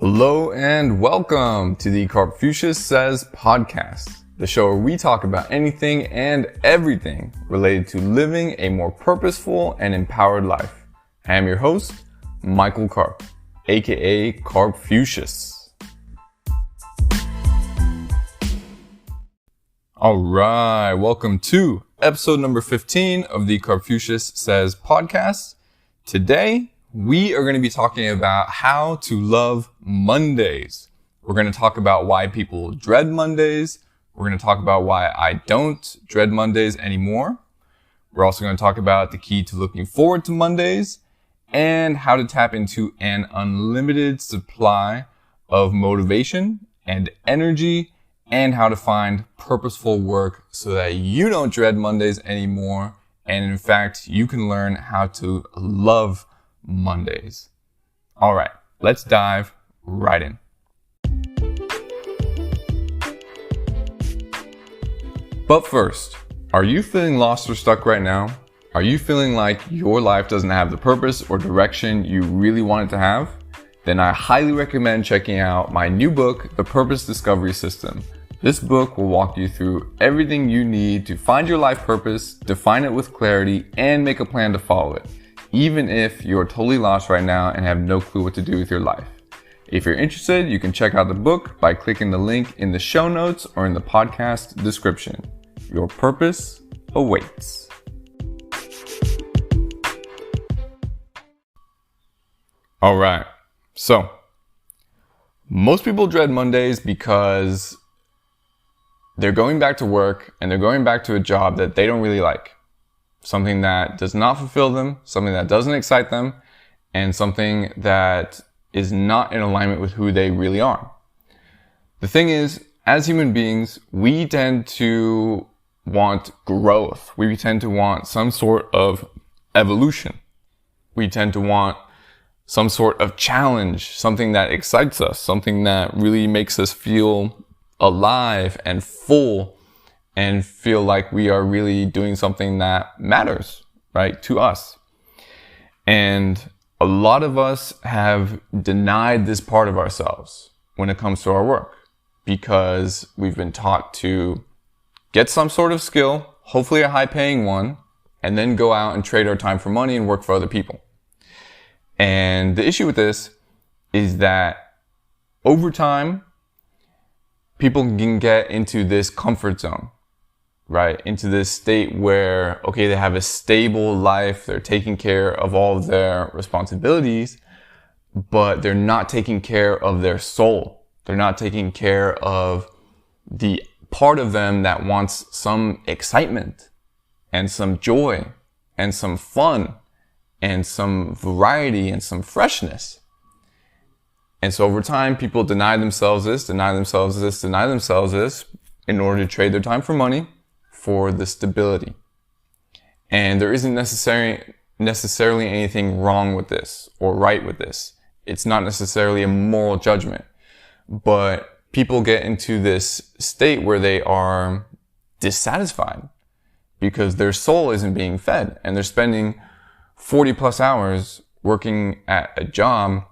Hello and welcome to the Karpfucius Says Podcast, the show where we talk about anything and everything related to living a more purposeful and empowered life. I am your host, Michael Karp, aka Karpfucius. Alright, welcome to episode number 15 of the Karpfucius Says Podcast. Today, we are going to be talking about how to love Mondays. We're going to talk about why people dread Mondays. We're going to talk about why I don't dread Mondays anymore. We're also going to talk about the key to looking forward to Mondays and how to tap into an unlimited supply of motivation and energy and how to find purposeful work so that you don't dread Mondays anymore. And in fact, you can learn how to love Mondays. All right, let's dive right in. But first, are you feeling lost or stuck right now? Are you feeling like your life doesn't have the purpose or direction you really want it to have? Then I highly recommend checking out my new book, The Purpose Discovery System. This book will walk you through everything you need to find your life purpose, define it with clarity, and make a plan to follow it, even if you're totally lost right now and have no clue what to do with your life. If you're interested, you can check out the book by clicking the link in the show notes or in the podcast description. Your purpose awaits. All right. So, most people dread Mondays because they're going back to work and they're going back to a job that they don't really like. Something that does not fulfill them, something that doesn't excite them, and something that is not in alignment with who they really are. The thing is, as human beings, we tend to want growth. We tend to want some sort of evolution. We tend to want some sort of challenge, something that excites us, something that really makes us feel alive and full and feel like we are really doing something that matters, right, to us. And a lot of us have denied this part of ourselves when it comes to our work because we've been taught to get some sort of skill, hopefully a high-paying one, and then go out and trade our time for money and work for other people. And the issue with this is that over time, people can get into this comfort zone, right? Into this state where, okay, they have a stable life, they're taking care of all of their responsibilities, but they're not taking care of their soul. They're not taking care of the part of them that wants some excitement and some joy and some fun and some variety and some freshness. And so over time, people deny themselves this in order to trade their time for money for the stability. And there isn't necessarily anything wrong with this or right with this. It's not necessarily a moral judgment, but people get into this state where they are dissatisfied because their soul isn't being fed and they're spending 40 plus hours working at a job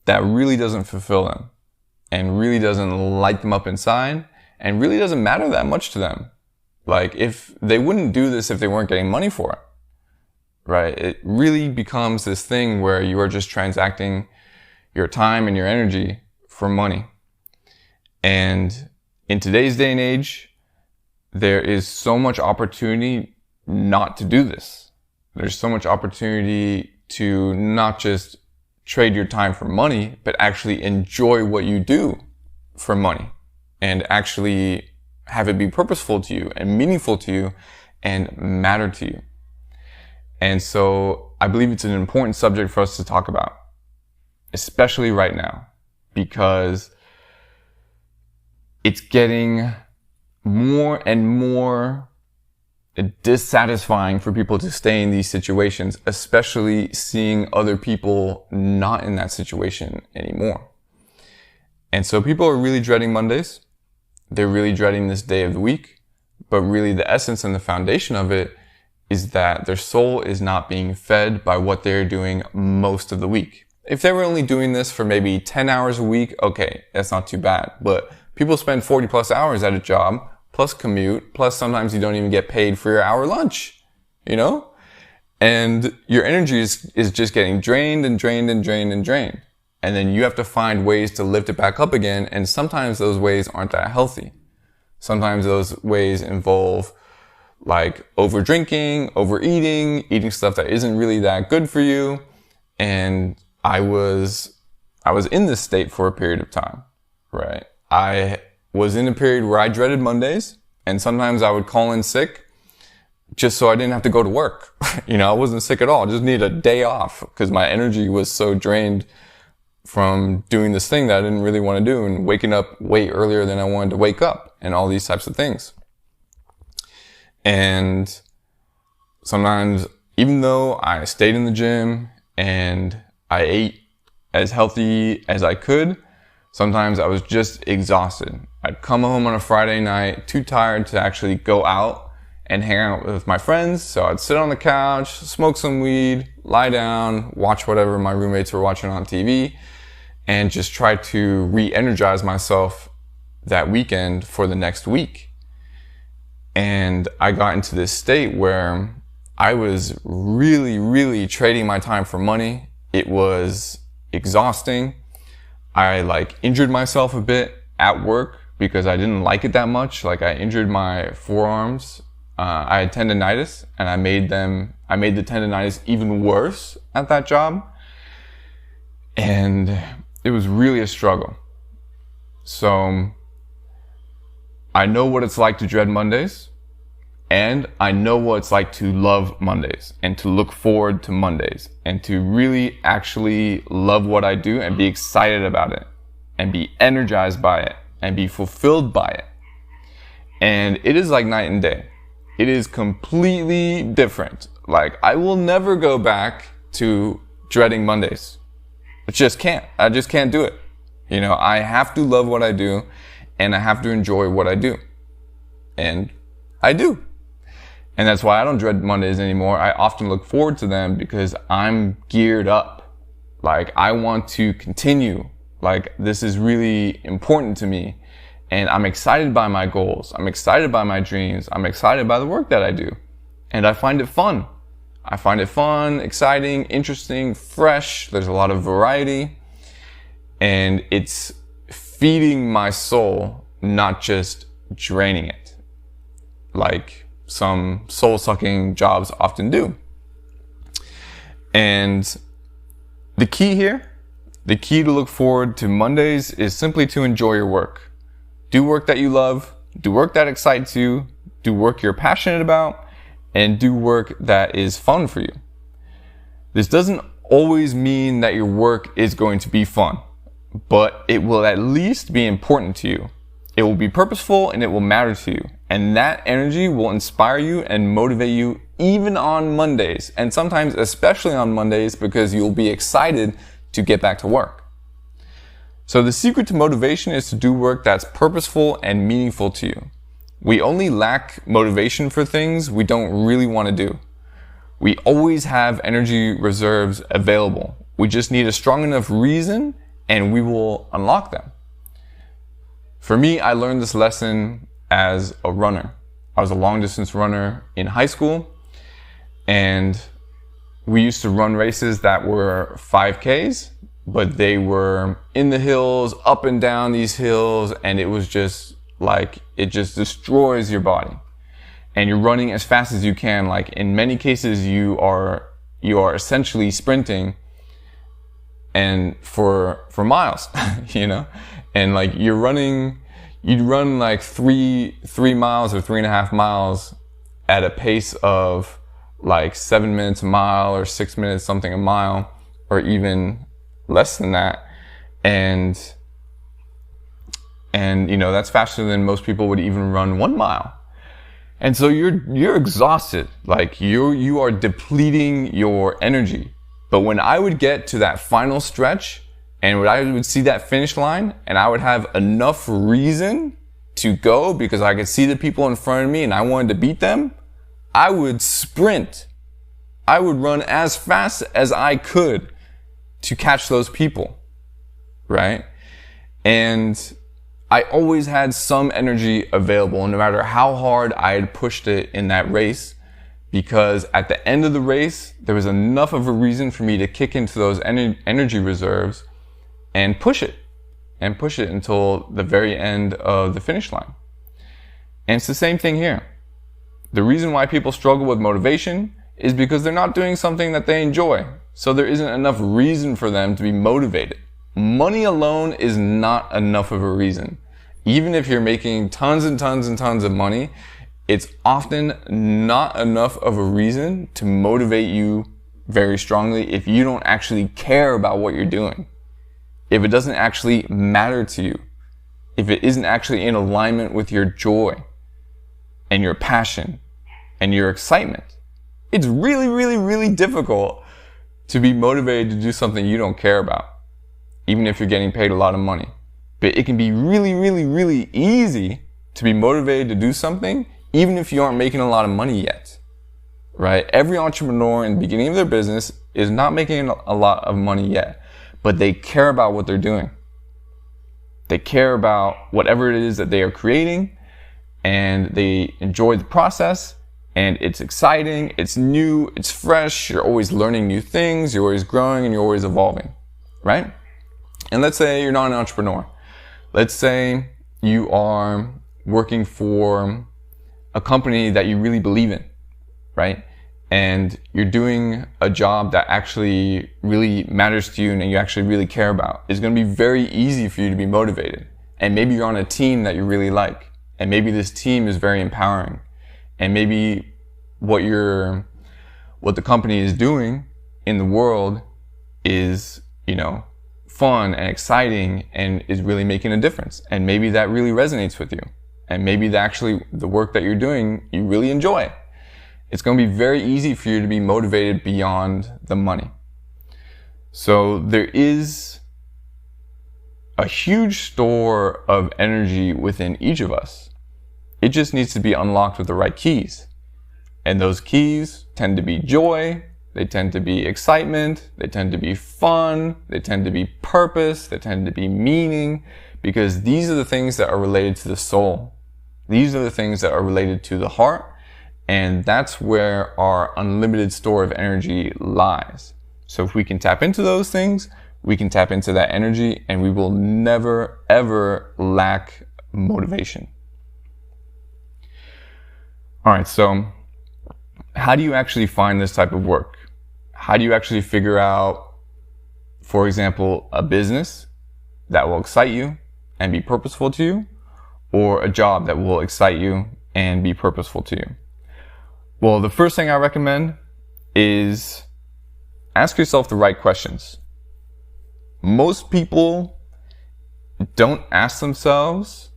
that really doesn't fulfill them and really doesn't light them up inside and really doesn't matter that much to them. Like, if they wouldn't do this if they weren't getting money for it, right? It really becomes this thing where you are just transacting your time and your energy for money. And in today's day and age, there is so much opportunity not to do this. There's so much opportunity to not just trade your time for money, but actually enjoy what you do for money and actually have it be purposeful to you and meaningful to you and matter to you. And so I believe it's an important subject for us to talk about, especially right now, because it's getting more and more dissatisfying for people to stay in these situations, especially seeing other people not in that situation anymore. And so people are really dreading Mondays. They're really dreading this day of the week, but really the essence and the foundation of it is that their soul is not being fed by what they're doing most of the week. If they were only doing this for maybe 10 hours a week, okay, that's not too bad. But people spend 40 plus hours at a job, plus commute, plus sometimes you don't even get paid for your hour lunch, you know? And your energy is just getting drained and drained and drained and drained. And then you have to find ways to lift it back up again. And sometimes those ways aren't that healthy. Sometimes those ways involve like over drinking, overeating, eating stuff that isn't really that good for you. And I was in this state for a period of time, right? I was in a period where I dreaded Mondays, and sometimes I would call in sick just so I didn't have to go to work. I wasn't sick at all. I just needed a day off because my energy was so drained from doing this thing that I didn't really want to do and waking up way earlier than I wanted to wake up and all these types of things. And sometimes, even though I stayed in the gym and I ate as healthy as I could, sometimes I was just exhausted. I'd come home on a Friday night, too tired to actually go out and hang out with my friends. So I'd sit on the couch, smoke some weed, lie down, watch whatever my roommates were watching on TV, and just try to re-energize myself that weekend for the next week. And I got into this state where I was really, really trading my time for money. It was exhausting. I injured myself a bit at work because I didn't like it that much. I injured my forearms. I had tendonitis, and I made the tendonitis even worse at that job. And it was really a struggle. So I know what it's like to dread Mondays, and I know what it's like to love Mondays and to look forward to Mondays and to really actually love what I do and be excited about it and be energized by it and be fulfilled by it. And it is like night and day. It is completely different. I will never go back to dreading Mondays. I just can't do it. I have to love what I do, and I have to enjoy what I do. And I do. And that's why I don't dread Mondays anymore. I often look forward to them because I'm geared up. I want to continue. This is really important to me. And I'm excited by my goals. I'm excited by my dreams. I'm excited by the work that I do. And I find it fun. I find it fun, exciting, interesting, fresh. There's a lot of variety. And it's feeding my soul, not just draining it, like some soul-sucking jobs often do. And the key to look forward to Mondays is simply to enjoy your work. Do work that you love, do work that excites you, do work you're passionate about, and do work that is fun for you. This doesn't always mean that your work is going to be fun, but it will at least be important to you. It will be purposeful and it will matter to you. And that energy will inspire you and motivate you even on Mondays, and sometimes especially on Mondays because you'll be excited to get back to work. So the secret to motivation is to do work that's purposeful and meaningful to you. We only lack motivation for things we don't really want to do. We always have energy reserves available. We just need a strong enough reason and we will unlock them. For me, I learned this lesson as a runner. I was a long distance runner in high school, and we used to run races that were 5Ks, but they were in the hills, up and down these hills, and it was just it just destroys your body. And you're running as fast as you can. In many cases, you are essentially sprinting and for miles, and you'd run 3 miles or 3.5 miles at a pace of 7 minutes a mile or 6 minutes something a mile, or even less than that. And that's faster than most people would even run 1 mile. And so you're exhausted. You are depleting your energy. But when I would get to that final stretch and when I would see that finish line and I would have enough reason to go because I could see the people in front of me and I wanted to beat them, I would sprint. I would run as fast as I could to catch those people, right? And I always had some energy available, no matter how hard I had pushed it in that race, because at the end of the race, there was enough of a reason for me to kick into those energy reserves and push it until the very end of the finish line. And it's the same thing here. The reason why people struggle with motivation is because they're not doing something that they enjoy. So there isn't enough reason for them to be motivated. Money alone is not enough of a reason. Even if you're making tons and tons and tons of money, it's often not enough of a reason to motivate you very strongly if you don't actually care about what you're doing. If it doesn't actually matter to you. If it isn't actually in alignment with your joy and your passion and your excitement. It's really, really, really difficult to be motivated to do something you don't care about, even if you're getting paid a lot of money. But it can be really, really, really easy to be motivated to do something, even if you aren't making a lot of money yet, right? Every entrepreneur in the beginning of their business is not making a lot of money yet, but they care about what they're doing. They care about whatever it is that they are creating, and they enjoy the process, and it's exciting, it's new, it's fresh, you're always learning new things, you're always growing, and you're always evolving, right? And let's say you're not an entrepreneur. Let's say you are working for a company that you really believe in, right? And you're doing a job that actually really matters to you and you actually really care about. It's going to be very easy for you to be motivated. And maybe you're on a team that you really like. And maybe this team is very empowering. And maybe what the company is doing in the world is, fun and exciting and is really making a difference. And maybe that really resonates with you. And maybe the work that you're doing, you really enjoy. It's going to be very easy for you to be motivated beyond the money. So there is a huge store of energy within each of us. It just needs to be unlocked with the right keys. And those keys tend to be joy, they tend to be excitement, they tend to be fun, they tend to be purpose, they tend to be meaning, because these are the things that are related to the soul. These are the things that are related to the heart, and that's where our unlimited store of energy lies. So if we can tap into those things, we can tap into that energy, and we will never, ever lack motivation. All right, so how do you actually find this type of work? How do you actually figure out, for example, a business that will excite you and be purposeful to you, or a job that will excite you and be purposeful to you? Well, the first thing I recommend is ask yourself the right questions. Most people don't ask themselves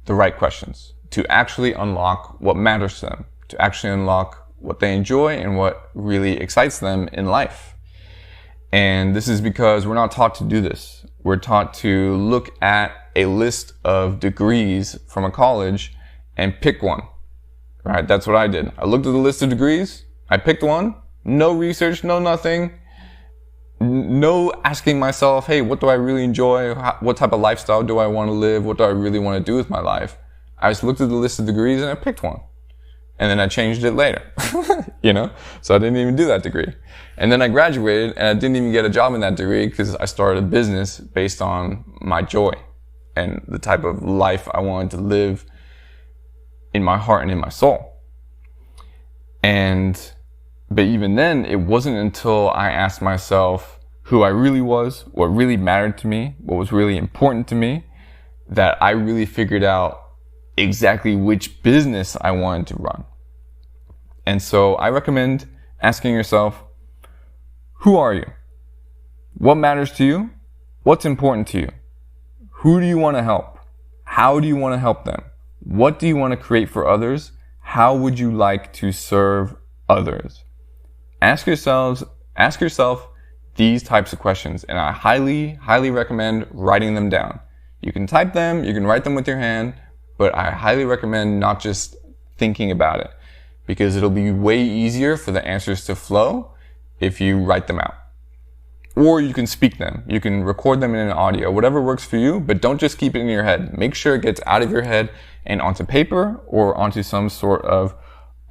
the right questions to actually unlock what matters to them, to actually unlock what they enjoy and what really excites them in life. And this is because we're not taught to do this. We're taught to look at a list of degrees from a college and pick one, right? That's what I did. I looked at the list of degrees, I picked one, no research, no nothing, no asking myself, hey, what do I really enjoy? What type of lifestyle do I want to live? What do I really want to do with my life? I just looked at the list of degrees and I picked one. And then I changed it later, So I didn't even do that degree. And then I graduated and I didn't even get a job in that degree because I started a business based on my joy and the type of life I wanted to live in my heart and in my soul. But even then, it wasn't until I asked myself who I really was, what really mattered to me, what was really important to me, that I really figured out exactly which business I wanted to run. And so I recommend asking yourself, who are you? What matters to you? What's important to you? Who do you want to help? How do you want to help them? What do you want to create for others? How would you like to serve others? Ask yourself these types of questions, and I highly, highly recommend writing them down. You can type them, you can write them with your hand, but I highly recommend not just thinking about it, because it'll be way easier for the answers to flow if you write them out. Or you can speak them. You can record them in an audio, whatever works for you, but don't just keep it in your head. Make sure it gets out of your head and onto paper or onto some sort of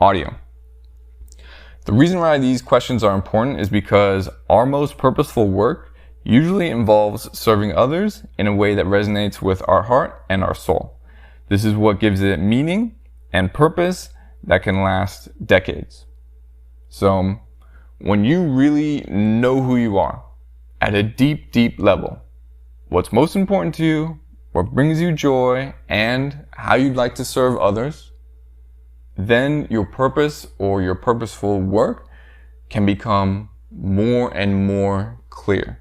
audio. The reason why these questions are important is because our most purposeful work usually involves serving others in a way that resonates with our heart and our soul. This is what gives it meaning and purpose that can last decades. So when you really know who you are at a deep, deep level, what's most important to you, what brings you joy, and how you'd like to serve others, then your purpose or your purposeful work can become more and more clear.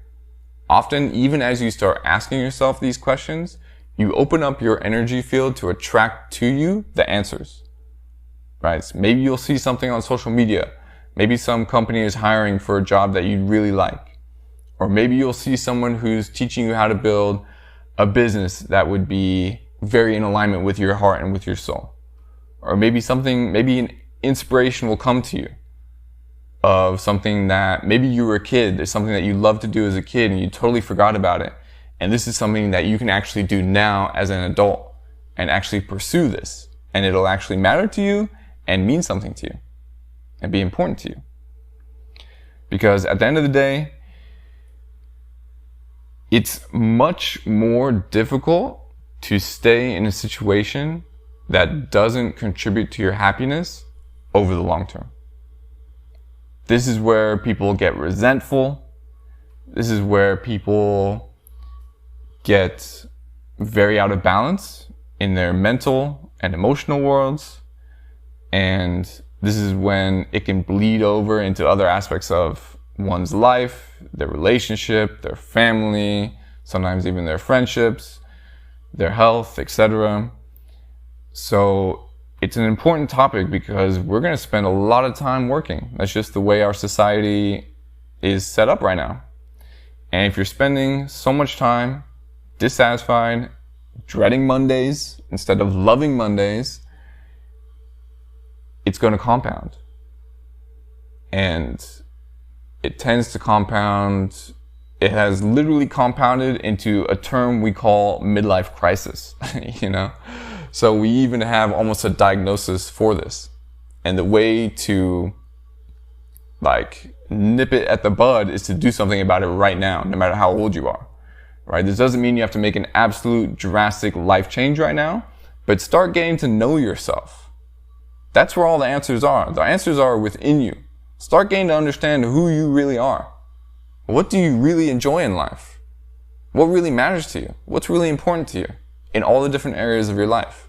Often, even as you start asking yourself these questions, you open up your energy field to attract to you the answers, right? So maybe you'll see something on social media. Maybe some company is hiring for a job that you really like. Or maybe you'll see someone who's teaching you how to build a business that would be very in alignment with your heart and with your soul. Or maybe an inspiration will come to you of something that maybe you were a kid. There's something that you loved to do as a kid and you totally forgot about it. And this is something that you can actually do now as an adult and actually pursue this. And it'll actually matter to you and mean something to you and be important to you. Because at the end of the day, it's much more difficult to stay in a situation that doesn't contribute to your happiness over the long term. This is where people get resentful. This is where people get very out of balance in their mental and emotional worlds. And this is when it can bleed over into other aspects of one's life, their relationship, their family, sometimes even their friendships, their health, etc. So it's an important topic because we're going to spend a lot of time working. That's just the way our society is set up right now. And if you're spending so much time dissatisfied, dreading Mondays instead of loving Mondays, it's going to compound. And it tends to compound. It has literally compounded into a term we call midlife crisis, So we even have almost a diagnosis for this. And the way to nip it at the bud is to do something about it right now, no matter how old you are, right? This doesn't mean you have to make an absolute drastic life change right now, but start getting to know yourself. That's where all the answers are. The answers are within you. Start getting to understand who you really are. What do you really enjoy in life? What really matters to you? What's really important to you in all the different areas of your life?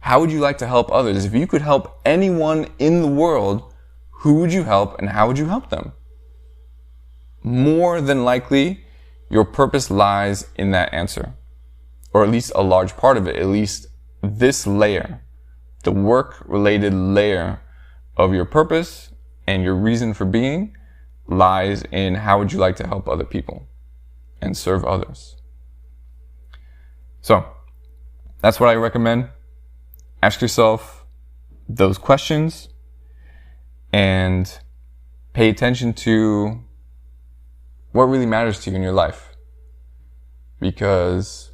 How would you like to help others? If you could help anyone in the world, who would you help and how would you help them? More than likely, your purpose lies in that answer, or at least a large part of it, at least this layer, the work-related layer of your purpose and your reason for being lies in how would you like to help other people and serve others. So that's what I recommend. Ask yourself those questions and pay attention to what really matters to you in your life, because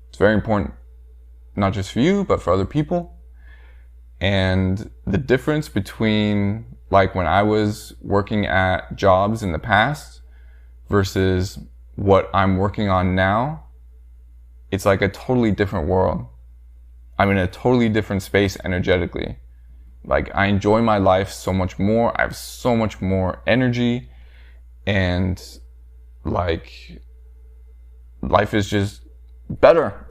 it's very important, not just for you, but for other people. And the difference between when I was working at jobs in the past versus what I'm working on now, it's like a totally different world. I'm in a totally different space energetically. I enjoy my life so much more. I have so much more energy, and life is just better.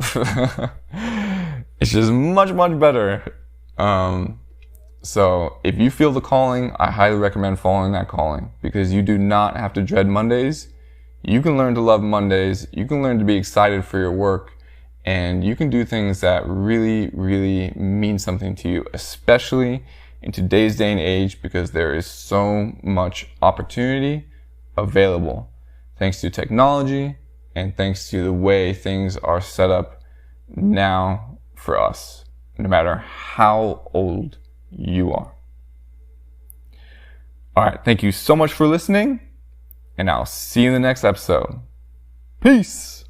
It's just much, much better. So if you feel the calling, I highly recommend following that calling, because you do not have to dread Mondays. You can learn to love Mondays. You can learn to be excited for your work, and you can do things that really, really mean something to you, especially in today's day and age, because there is so much opportunity available thanks to technology and thanks to the way things are set up now for us, no matter how old you are. All right. Thank you so much for listening. and I'll see you in the next episode. Peace!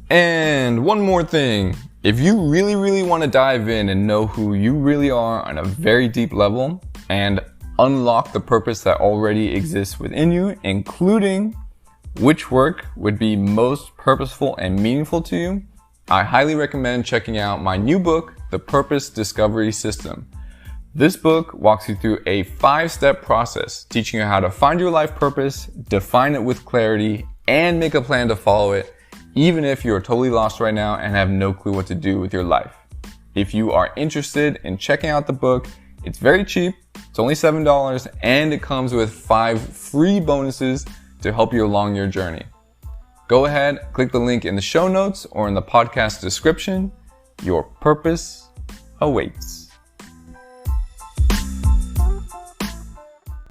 And one more thing. If you really want to dive in and know who you really are on a very deep level and unlock the purpose that already exists within you, including which work would be most purposeful and meaningful to you, I highly recommend checking out my new book, The Purpose Discovery System. This book walks you through a 5-step process, teaching you how to find your life purpose, define it with clarity, and make a plan to follow it, even if you're totally lost right now and have no clue what to do with your life. If you are interested in checking out the book, it's very cheap. It's only $7, and it comes with 5 free bonuses to help you along your journey. Go ahead, click the link in the show notes or in the podcast description. Your purpose awaits.